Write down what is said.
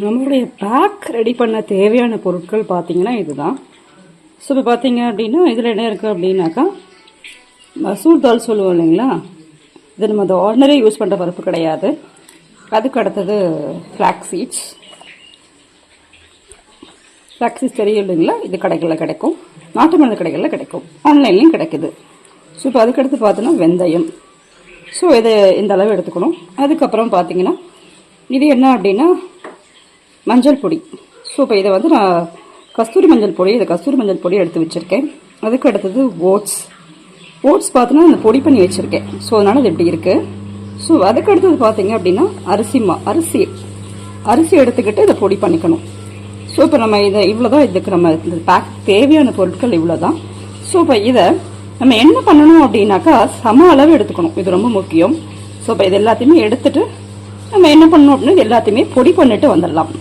நம்மளுடைய bag ready பண்ண தேவையான பொருட்கள் பார்த்தீங்கன்னா இதுதான். ஸோ இப்போ பார்த்தீங்க அப்படின்னா இதில் என்ன இருக்குது அப்படின்னாக்கா மசூர் தால் சொல்லுவோம் இல்லைங்களா, இது நம்ம அந்த ஆர்டினரி யூஸ் பண்ணுற பருப்பு கிடையாது. அதுக்கு அடுத்தது ஃப்ளாக்ஸ் சீட்ஸ். ஃப்ளாக்ஸ் சீட்ஸ் தெரியும் இல்லைங்களா, இது கடைகளில் கிடைக்கும், நாட்டு மருந்து கடைகளில் கிடைக்கும், ஆன்லைன்லேயும் கிடைக்குது. ஸோ இப்போ அதுக்கடுத்து பார்த்தோன்னா வெந்தயம். ஸோ இதை இந்த அளவு எடுத்துக்கணும். அதுக்கப்புறம் பார்த்தீங்கன்னா இது என்ன அப்படின்னா மஞ்சள் பொடி. ஸோ இப்போ இதை வந்து நான் கஸ்தூரி மஞ்சள் பொடி எடுத்து வச்சுருக்கேன். அதுக்கு அடுத்தது ஓட்ஸ் பார்த்தோன்னா அந்த பொடி பண்ணி வச்சுருக்கேன். ஸோ அதனால் இது எப்படி இருக்குது. ஸோ அதுக்கு அடுத்தது பார்த்தீங்க அப்படின்னா அரிசி எடுத்துக்கிட்டு இதை பொடி பண்ணிக்கணும். ஸோ இப்போ நம்ம இதை இவ்வளோதான், இதுக்கு நம்ம இந்த பேக் தேவையான பொருட்கள் இவ்வளோ தான். ஸோ இப்போ இதை நம்ம என்ன பண்ணணும் அப்படின்னாக்கா சம அளவு எடுத்துக்கணும், இது ரொம்ப முக்கியம். ஸோ இப்போ இது எல்லாத்தையுமே எடுத்துட்டு நம்ம என்ன பண்ணணும் அப்படின்னா எல்லாத்தையுமே பொடி பண்ணிட்டு வந்துடலாம்.